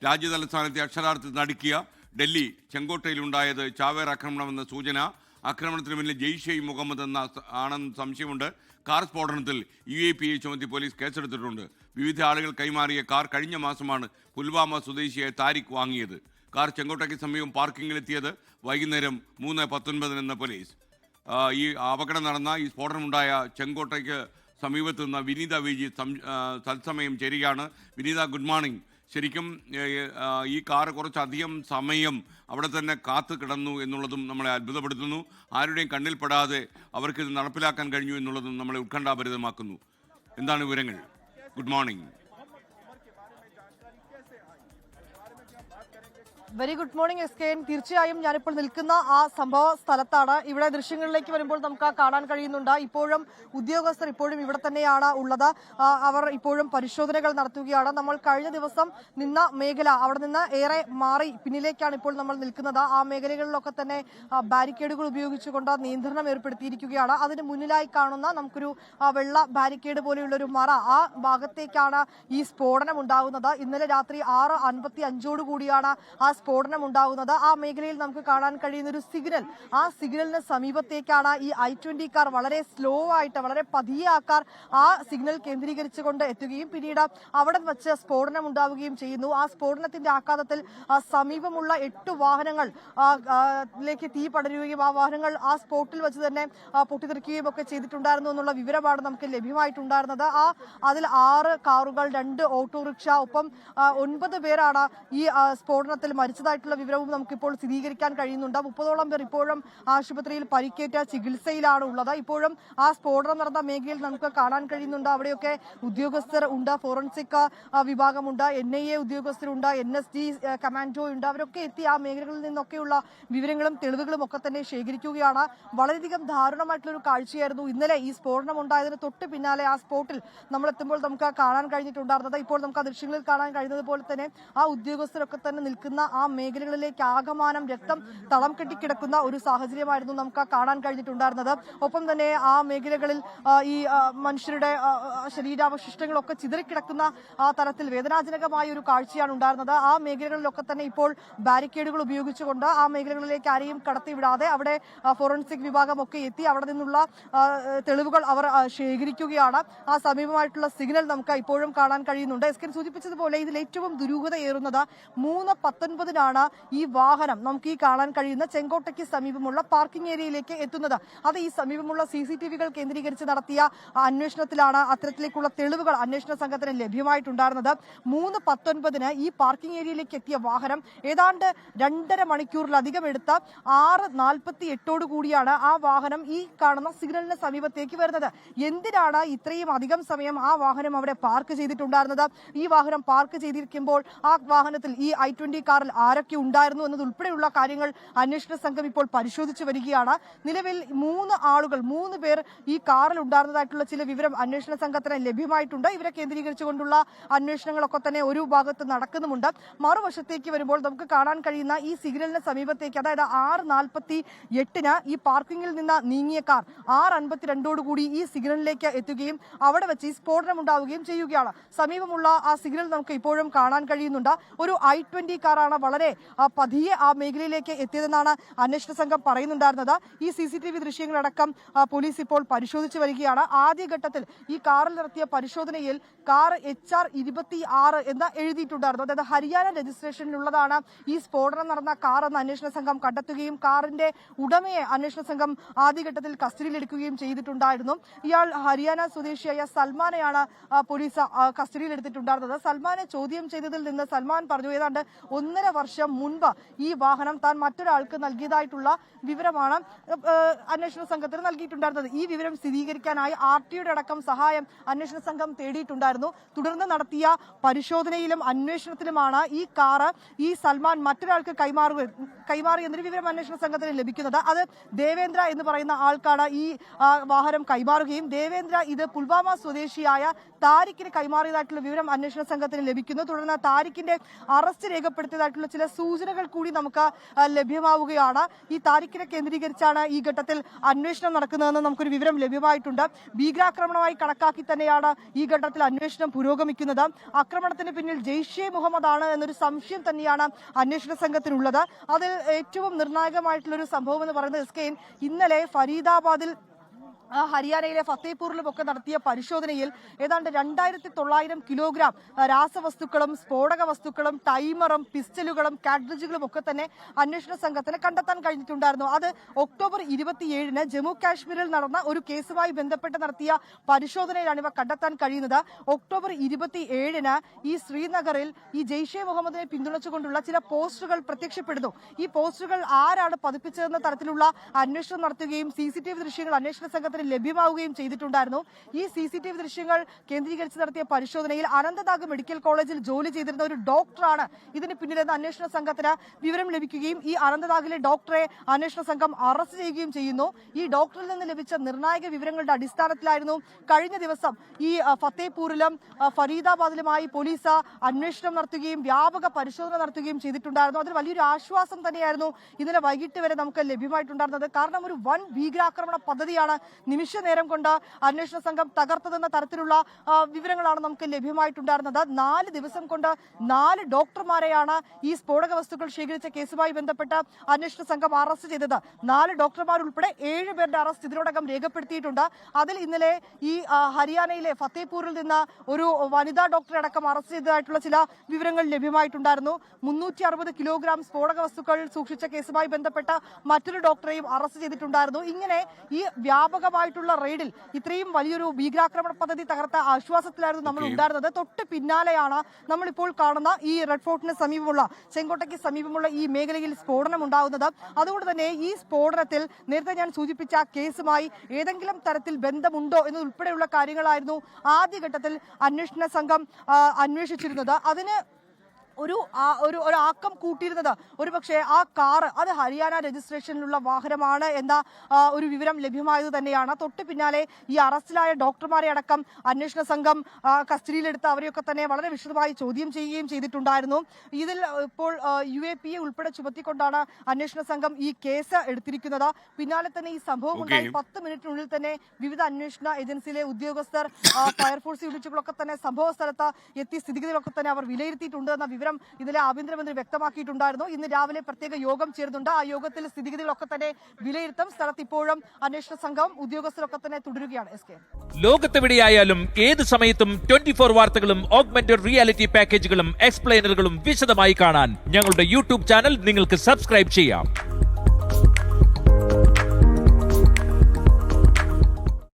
രാജ്യതലസ്ഥാനത്തെ അക്ഷരാർത്ഥത്തിൽ നടുക്കിയ ഡൽഹി ചെങ്കോട്ടയിലുണ്ടായത് ചാവേർ ആക്രമണമെന്ന സൂചന. ആക്രമണത്തിന് പിന്നിൽ ജെയ്ഷെ മുഹമ്മദ് ആണെന്ന് സംശയമുണ്ട്. കാർ സ്ഫോടനത്തിൽ UAPA ചുമത്തി പോലീസ് കേസെടുത്തിട്ടുണ്ട്. വിവിധ ആളുകൾ കൈമാറിയ കാർ കഴിഞ്ഞ മാസമാണ് പുൽവാമ സ്വദേശിയായ താരിഖ് വാങ്ങിയത്. കാർ ചെങ്കോട്ടയ്ക്ക് സമീപം പാർക്കിങ്ങിലെത്തിയത് വൈകുന്നേരം 3:19 പോലീസ്. ഈ അപകടം നടന്ന ഈ സ്ഫോടനമുണ്ടായ ചെങ്കോട്ടയ്ക്ക് സമീപത്ത് നിന്ന് വിനീത വിജി തത്സമയം ചേരുകയാണ്. വിനീത, ഗുഡ് മോർണിംഗ്. ശരിക്കും ഈ കാർ കുറച്ചധികം സമയം അവിടെ തന്നെ കാത്തു കിടന്നു എന്നുള്ളതും നമ്മളെ അത്ഭുതപ്പെടുത്തുന്നു. ആരുടെയും കണ്ണിൽപ്പെടാതെ അവർക്കിത് നടപ്പിലാക്കാൻ കഴിഞ്ഞു എന്നുള്ളതും നമ്മളെ ഉത്കണ്ഠാഭരിതമാക്കുന്നു. എന്താണ് വിവരങ്ങൾ? Good morning. Very good morning SKN. തീർച്ചയായും ഞാനിപ്പോൾ നിൽക്കുന്ന ആ സംഭവ സ്ഥലത്താണ്. ഇവിടെ ദൃശ്യങ്ങളിലേക്ക് വരുമ്പോൾ നമുക്ക് കാണാൻ കഴിയുന്നുണ്ട്. ഇപ്പോഴും ഉദ്യോഗസ്ഥർ ഇപ്പോഴും ഇവിടെ തന്നെയാണ് ഉള്ളത്. അവർ ഇപ്പോഴും പരിശോധനകൾ നടത്തുകയാണ്. നമ്മൾ കഴിഞ്ഞ ദിവസം നിന്ന മേഖല, അവിടെ നിന്ന് ഏറെ മാറി പിന്നിലേക്കാണ് ഇപ്പോൾ നമ്മൾ നിൽക്കുന്നത്. ആ മേഖലകളിലൊക്കെ തന്നെ ബാരിക്കേഡുകൾ ഉപയോഗിച്ചുകൊണ്ട് നിയന്ത്രണം ഏർപ്പെടുത്തിയിരിക്കുകയാണ്. അതിന് മുന്നിലായി കാണുന്ന നമുക്കൊരു വെള്ള ബാരിക്കേഡ് പോലെയുള്ള ഒരു മറ, ആ ഭാഗത്തേക്കാണ് ഈ സ്ഫോടനം ഉണ്ടാകുന്നത്. ഇന്നലെ രാത്രി 6:55 കൂടിയാണ് ആ സ്ഫോടനം ഉണ്ടാകുന്നത്. ആ മേഖലയിൽ നമുക്ക് കാണാൻ കഴിയുന്ന ഒരു സിഗ്നൽ, ആ സിഗ്നലിന് സമീപത്തേക്കാണ് ഈ I-20 കാർ വളരെ സ്ലോ ആയിട്ട്, വളരെ പതിയെ ആ കാർ ആ സിഗ്നൽ കേന്ദ്രീകരിച്ചുകൊണ്ട് എത്തുകയും പിന്നീട് അവിടെ വെച്ച് സ്ഫോടനം ഉണ്ടാവുകയും ചെയ്യുന്നു. ആ സ്ഫോടനത്തിന്റെ ആഘാതത്തിൽ സമീപമുള്ള 8 വാഹനങ്ങളിലേക്ക് തീ പടരുകയും ആ വാഹനങ്ങൾ ആ സ്പോട്ടിൽ വെച്ച് തന്നെ പൊട്ടിത്തെറിക്കുകയും ഒക്കെ ചെയ്തിട്ടുണ്ടായിരുന്നു എന്നുള്ള വിവരമാണ് നമുക്ക് ലഭ്യമായിട്ടുണ്ടായിരുന്നത്. അതിൽ 6 കാറുകൾ, 2 ഓട്ടോറിക്ഷ, ഒപ്പം 9 പേരാണ് ഈ സ്ഫോടനത്തിൽ മരിച്ചതായിട്ടുള്ള വിവരവും നമുക്കിപ്പോൾ സ്ഥിരീകരിക്കാൻ കഴിയുന്നുണ്ട്. 30ഓളം പേർ ഇപ്പോഴും ആശുപത്രിയിൽ പരിക്കേറ്റ ചികിത്സയിലാണ് ഉള്ളത്. ഇപ്പോഴും ആ സ്ഫോടനം നടന്ന മേഖലയിൽ നമുക്ക് കാണാൻ കഴിയുന്നുണ്ട്. അവിടെയൊക്കെ ഉദ്യോഗസ്ഥർ ഉണ്ട്, ഫോറൻസിക് വിഭാഗമുണ്ട്, NIA ഉദ്യോഗസ്ഥരുണ്ട്, NSG കമാൻഡോ ഉണ്ട്. അവരൊക്കെ എത്തി ആ മേഖലകളിൽ നിന്നൊക്കെയുള്ള വിവരങ്ങളും തെളിവുകളും ഒക്കെ തന്നെ ശേഖരിക്കുകയാണ്. വളരെയധികം ദാരുണമായിട്ടുള്ള ഒരു കാഴ്ചയായിരുന്നു ഇന്നലെ ഈ സ്ഫോടനം ഉണ്ടായതിന് തൊട്ട് പിന്നാലെ ആ സ്പോട്ടിൽ നമ്മൾ എത്തുമ്പോൾ നമുക്ക് കാണാൻ കഴിഞ്ഞിട്ടുണ്ടായിരുന്നത്. ഇപ്പോൾ നമുക്ക് ആ ദൃശ്യങ്ങളിൽ കാണാൻ കഴിയുന്നത് പോലെ തന്നെ ആ ഉദ്യോഗസ്ഥരൊക്കെ തന്നെ നിൽക്കുന്ന ആ മേഖലകളിലേക്ക് ആകമാനം രക്തം തളം കെട്ടിക്കിടക്കുന്ന ഒരു സാഹചര്യമായിരുന്നു നമുക്ക് കാണാൻ കഴിഞ്ഞിട്ടുണ്ടായിരുന്നത്. ഒപ്പം തന്നെ ആ മേഖലകളിൽ ഈ മനുഷ്യരുടെ ശരീരാവശിഷ്ടങ്ങളൊക്കെ ചിതറിക്കിടക്കുന്ന ആ തരത്തിൽ വേദനാജനകമായ ഒരു കാഴ്ചയാണ് ഉണ്ടായിരുന്നത്. ആ മേഖലകളിലൊക്കെ തന്നെ ഇപ്പോൾ ബാരിക്കേഡുകൾ ഉപയോഗിച്ചുകൊണ്ട് ആ മേഖലകളിലേക്ക് ആരെയും കടത്തിവിടാതെ അവിടെ ഫോറൻസിക് വിഭാഗം ഒക്കെ എത്തി അവിടെ നിന്നുള്ള തെളിവുകൾ അവർ ശേഖരിക്കുകയാണ്. ആ സമീപമായിട്ടുള്ള സിഗ്നൽ നമുക്ക് ഇപ്പോഴും കാണാൻ കഴിയുന്നുണ്ട്. SKN സൂചിപ്പിച്ചതുപോലെ ഇതിൽ ഏറ്റവും ദുരൂഹതയേറുന്നത് 3:19 ഈ വാഹനം നമുക്ക് ഈ കാണാൻ കഴിയുന്ന ചെങ്കോട്ടയ്ക്ക് സമീപമുള്ള പാർക്കിംഗ് ഏരിയയിലേക്ക് എത്തുന്നത്. അത് ഈ സമീപമുള്ള CCTVകൾ കേന്ദ്രീകരിച്ച് നടത്തിയ അന്വേഷണത്തിലാണ് അത്തരത്തിലേക്കുള്ള തെളിവുകൾ അന്വേഷണ സംഘത്തിന് ലഭ്യമായിട്ടുണ്ടായിരുന്നത്. 3:19 ഈ പാർക്കിംഗ് ഏരിയയിലേക്ക് എത്തിയ വാഹനം ഏതാണ്ട് 2.5 മണിക്കൂറിലധികം എടുത്ത 6:48 കൂടിയാണ് ആ വാഹനം ഈ കാണുന്ന സിഗ്നലിന് സമീപത്തേക്ക് വരുന്നത്. എന്തിനാണ് ഇത്രയും അധികം സമയം ആ വാഹനം അവിടെ പാർക്ക് ചെയ്തിട്ടുണ്ടായിരുന്നത്? ഈ വാഹനം പാർക്ക് ചെയ്തിരിക്കുമ്പോൾ ആ വാഹനത്തിൽ ഈ I-20 കാറിൽ ആരൊക്കെ ഉണ്ടായിരുന്നു എന്നതുൾപ്പെടെയുള്ള കാര്യങ്ങൾ അന്വേഷണ സംഘം ഇപ്പോൾ പരിശോധിച്ചു വരികയാണ്. നിലവിൽ 3 പേർ ഈ കാറിൽ ഉണ്ടായിരുന്നതായിട്ടുള്ള ചില വിവരം അന്വേഷണ സംഘത്തിന് ലഭ്യമായിട്ടുണ്ട്. ഇവരെ കേന്ദ്രീകരിച്ചുകൊണ്ടുള്ള അന്വേഷണങ്ങളൊക്കെ തന്നെ ഒരു ഭാഗത്ത് നടക്കുന്നുമുണ്ട്. മറുവശത്തേക്ക് വരുമ്പോൾ നമുക്ക് കാണാൻ കഴിയുന്ന ഈ സിഗ്നലിന് സമീപത്തേക്ക്, അതായത് 6:48 ഈ പാർക്കിങ്ങിൽ നിന്ന് നീങ്ങിയ കാർ 6:52 കൂടി ഈ സിഗ്നലിലേക്ക് എത്തുകയും അവിടെ വെച്ച് ഈ സ്ഫോടനം ഉണ്ടാവുകയും ചെയ്യുകയാണ്. സമീപമുള്ള ആ സിഗ്നൽ നമുക്ക് ഇപ്പോഴും കാണാൻ കഴിയുന്നുണ്ട്. ഒരു I-20 കാറാണ് വളരെ പതിയെ ആ മേഖലയിലേക്ക് എത്തിയതെന്നാണ് അന്വേഷണ സംഘം പറയുന്നുണ്ടായിരുന്നത്. ഈ CCTV ദൃശ്യങ്ങളടക്കം പോലീസ് ഇപ്പോൾ പരിശോധിച്ചു വരികയാണ്. ആദ്യഘട്ടത്തിൽ ഈ കാറിൽ നടത്തിയ പരിശോധനയിൽ കാർ HR 26 എന്ന് എഴുതിയിട്ടുണ്ടായിരുന്നു. അതായത് ഹരിയാന രജിസ്ട്രേഷനിലുള്ളതാണ് ഈ സ്ഫോടനം നടന്ന കാർ എന്ന് അന്വേഷണ സംഘം കണ്ടെത്തുകയും കാറിന്റെ ഉടമയെ അന്വേഷണ സംഘം ആദ്യഘട്ടത്തിൽ കസ്റ്റഡിയിലെടുക്കുകയും ചെയ്തിട്ടുണ്ടായിരുന്നു. ഇയാൾ ഹരിയാന സ്വദേശിയായ സൽമാനെയാണ് പോലീസ് കസ്റ്റഡിയിലെടുത്തിട്ടുണ്ടായിരുന്നത്. സൽമാനെ ചോദ്യം ചെയ്തതിൽ നിന്ന് സൽമാൻ പറഞ്ഞു ഏതാണ്ട് 1.5 വർഷം മുൻപ് ഈ വാഹനം താൻ മറ്റൊരാൾക്ക് നൽകിയതായിട്ടുള്ള വിവരമാണ് അന്വേഷണ സംഘത്തിന് നൽകിയിട്ടുണ്ടായിരുന്നത്. ഈ വിവരം സ്ഥിരീകരിക്കാനായി RTOയുടെ അടക്കം സഹായം അന്വേഷണ സംഘം തേടിയിട്ടുണ്ടായിരുന്നു. തുടർന്ന് നടത്തിയ പരിശോധനയിലും അന്വേഷണത്തിലുമാണ് ഈ കാറ് ഈ സൽമാൻ മറ്റൊരാൾക്ക് കൈമാറി എന്നൊരു വിവരം അന്വേഷണ സംഘത്തിന് ലഭിക്കുന്നത്. അത് ദേവേന്ദ്ര എന്ന് പറയുന്ന ആൾക്കാണ് ഈ വാഹനം കൈമാറുകയും ദേവേന്ദ്ര ഇത് പുൽവാമ സ്വദേശിയായ താരിഖിന് കൈമാറിയതായിട്ടുള്ള വിവരം അന്വേഷണ സംഘത്തിന് ലഭിക്കുന്നു. തുടർന്ന് താരിഖിന്റെ അറസ്റ്റ് രേഖപ്പെടുത്തിയതായിട്ടുള്ള സംബന്ധിച്ചിട്ടുള്ള ചില സൂചനകൾ കൂടി നമുക്ക് ലഭ്യമാവുകയാണ്. ഈ താരിഖിനെ കേന്ദ്രീകരിച്ചാണ് ഈ ഘട്ടത്തിൽ അന്വേഷണം നടക്കുന്നതെന്ന് നമുക്കൊരു വിവരം ലഭ്യമായിട്ടുണ്ട്. ഭീകരാക്രമണമായി കണക്കാക്കി തന്നെയാണ് ഈ ഘട്ടത്തിൽ അന്വേഷണം പുരോഗമിക്കുന്നത്. ആക്രമണത്തിന് പിന്നിൽ ജെയ്ഷെ മുഹമ്മദ് ആണ് എന്നൊരു സംശയം തന്നെയാണ് അന്വേഷണ സംഘത്തിനുള്ളത്. അതിൽ ഏറ്റവും നിർണായകമായിട്ടുള്ള ഒരു സംഭവം എന്ന് പറയുന്നത് SKN ഇന്നലെ ഫരീദാബാദിൽ ഹരിയാനയിലെ ഫത്തേപൂരിലും ഒക്കെ നടത്തിയ പരിശോധനയിൽ ഏതാണ്ട് 2900 കിലോഗ്രാം രാസവസ്തുക്കളും സ്ഫോടക വസ്തുക്കളും ടൈമറും പിസ്റ്റലുകളും കാഡ്രിഡ്ജുകളും ഒക്കെ തന്നെ അന്വേഷണ സംഘത്തിന് കണ്ടെത്താൻ കഴിഞ്ഞിട്ടുണ്ടായിരുന്നു. അത് ഒക്ടോബർ 27-ന് ജമ്മു കാശ്മീരിൽ നടന്ന ഒരു കേസുമായി ബന്ധപ്പെട്ട് നടത്തിയ പരിശോധനയിലാണ് ഇവ കണ്ടെത്താൻ കഴിയുന്നത്. ഒക്ടോബർ 27-ന് ഈ ശ്രീനഗറിൽ ഈ ജെയ്ഷെ മുഹമ്മദിനെ പിന്തുണച്ചുകൊണ്ടുള്ള ചില പോസ്റ്ററുകൾ പ്രത്യക്ഷപ്പെടുന്നു. ഈ പോസ്റ്ററുകൾ ആരാണ് പതിപ്പിച്ചതെന്ന തരത്തിലുള്ള അന്വേഷണം നടത്തുകയും CCTV ദൃശ്യങ്ങൾ അന്വേഷണ സംഘത്തിന് ലഭ്യമാവുകയും ചെയ്തിട്ടുണ്ടായിരുന്നു. ഈ CCTV ദൃശ്യങ്ങൾ കേന്ദ്രീകരിച്ച് നടത്തിയ പരിശോധനയിൽ അനന്തനാഗ് മെഡിക്കൽ കോളേജിൽ ജോലി ചെയ്തിരുന്ന ഒരു ഡോക്ടറാണ് ഇതിന് പിന്നിലെന്ന് അന്വേഷണ സംഘത്തിന് വിവരം ലഭിക്കുകയും ഈ അനന്തനാഗിലെ ഡോക്ടറെ അന്വേഷണ സംഘം അറസ്റ്റ് ചെയ്യുകയും ചെയ്യുന്നു. ഈ ഡോക്ടറിൽ നിന്ന് ലഭിച്ച നിർണായക വിവരങ്ങളുടെ അടിസ്ഥാനത്തിലായിരുന്നു കഴിഞ്ഞ ദിവസം ഈ ഫത്തേപൂരിലും ഫരീദാബാദിലുമായി പോലീസ് അന്വേഷണം നടത്തുകയും വ്യാപക പരിശോധന നടത്തുകയും ചെയ്തിട്ടുണ്ടായിരുന്നു. അതിൽ വലിയൊരു ആശ്വാസം തന്നെയായിരുന്നു ഇന്നലെ വൈകിട്ട് വരെ നമുക്ക് ലഭ്യമായിട്ടുണ്ടായിരുന്നത്. കാരണം ഒരു വൻ ഭീകരാക്രമണ പദ്ധതിയാണ് നിമിഷ നേരം കൊണ്ട് അന്വേഷണ സംഘം തകർത്തതെന്ന തരത്തിലുള്ള വിവരങ്ങളാണ് നമുക്ക് ലഭ്യമായിട്ടുണ്ടായിരുന്നത്. 4 ദിവസം കൊണ്ട് 4 ഡോക്ടർമാരെയാണ് ഈ സ്ഫോടക വസ്തുക്കൾ ശേഖരിച്ച കേസുമായി ബന്ധപ്പെട്ട് അന്വേഷണ സംഘം അറസ്റ്റ് ചെയ്തത്. 4 ഡോക്ടർമാർ ഉൾപ്പെടെ 7 പേരുടെ അറസ്റ്റ് ഇതിനോടകം രേഖപ്പെടുത്തിയിട്ടുണ്ട്. അതിൽ ഇന്നലെ ഈ ഹരിയാനയിലെ ഫത്തേപൂരിൽ നിന്ന് ഒരു വനിതാ ഡോക്ടറെ അടക്കം അറസ്റ്റ് ചെയ്തതായിട്ടുള്ള ചില വിവരങ്ങൾ ലഭ്യമായിട്ടുണ്ടായിരുന്നു. 360 കിലോഗ്രാം സ്ഫോടക വസ്തുക്കൾ സൂക്ഷിച്ച കേസുമായി ബന്ധപ്പെട്ട മറ്റൊരു ഡോക്ടറെയും അറസ്റ്റ് ചെയ്തിട്ടുണ്ടായിരുന്നു. ഇങ്ങനെ ഈ വ്യാപകമായിട്ടുള്ള റെയ്ഡിൽ ഇത്രയും വലിയൊരു ഭീകരാക്രമണ പദ്ധതി തകർത്ത ആശ്വാസത്തിലായിരുന്നു നമ്മൾ ഉണ്ടായിരുന്നത്. തൊട്ട് പിന്നാലെയാണ് നമ്മളിപ്പോൾ കാണുന്ന ഈ റെഡ് ഫോർട്ടിന് സമീപമുള്ള ചെങ്കോട്ടയ്ക്ക് സമീപമുള്ള ഈ മേഖലയിൽ സ്ഫോടനം ഉണ്ടാകുന്നത്. അതുകൊണ്ട് തന്നെ ഈ സ്ഫോടനത്തിൽ നേരത്തെ ഞാൻ സൂചിപ്പിച്ച കേസുമായി ഏതെങ്കിലും തരത്തിൽ ബന്ധമുണ്ടോ എന്നതുൾപ്പെടെയുള്ള കാര്യങ്ങളായിരുന്നു ആദ്യഘട്ടത്തിൽ അന്വേഷണ സംഘം അന്വേഷിച്ചിരുന്നത്. അതിന് ഒരു ആക്കം കൂട്ടിയിരുന്നത് ഒരുപക്ഷെ ആ കാറ് അത് ഹരിയാന രജിസ്ട്രേഷനിലുള്ള വാഹനമാണ് എന്ന ഒരു വിവരം ലഭ്യമായത് തന്നെയാണ്. തൊട്ട് പിന്നാലെ ഈ അറസ്റ്റിലായ ഡോക്ടർമാരെ അടക്കം അന്വേഷണ സംഘം കസ്റ്റഡിയിലെടുത്ത് അവരെയൊക്കെ തന്നെ വളരെ വിശദമായി ചോദ്യം ചെയ്യുകയും ചെയ്തിട്ടുണ്ടായിരുന്നു. ഇതിൽ ഇപ്പോൾ UAPA ഉൾപ്പെടെ ചുമത്തിക്കൊണ്ടാണ് അന്വേഷണ സംഘം ഈ കേസ് എടുത്തിരിക്കുന്നത്. പിന്നാലെ തന്നെ ഈ സംഭവം ഉണ്ടായി 10 മിനിറ്റിനുള്ളിൽ തന്നെ വിവിധ അന്വേഷണ ഏജൻസിയിലെ ഉദ്യോഗസ്ഥർ ഫയർഫോഴ്സ് യൂണിറ്റുകളൊക്കെ തന്നെ സംഭവ സ്ഥലത്ത് എത്തി സ്ഥിതിഗതികളൊക്കെ തന്നെ അവർ വിലയിരുത്തിയിട്ടുണ്ട് എന്ന വിവരം ഇന്നലെ ആഭ്യന്തരമന്ത്രി വ്യക്തമാക്കിയിട്ടുണ്ടായിരുന്നു. ഇന്ന് രാവിലെ പ്രത്യേക യോഗം ചേർന്നുണ്ട്. ആ യോഗത്തിൽ സ്ഥിതിഗതികളൊക്കെ തന്നെ വിലയിരുത്തും. സ്ഥലത്ത് ഇപ്പോഴും അന്വേഷണ സംഘം ഉദ്യോഗസ്ഥരൊക്കെ തന്നെ തുടരുകയാണ്. ലോകത്തെവിടെയായാലും ഏത് സമയത്തും 24 വാർത്തകളും ഓഗ്മെന്റഡ് റിയാലിറ്റി പാക്കേജുകളും എക്സ്പ്ലെയിനറുകളും വിശദമായി കാണാൻ ഞങ്ങളുടെ YouTube ചാനൽ നിങ്ങൾക്ക് സബ്സ്ക്രൈബ് ചെയ്യാം.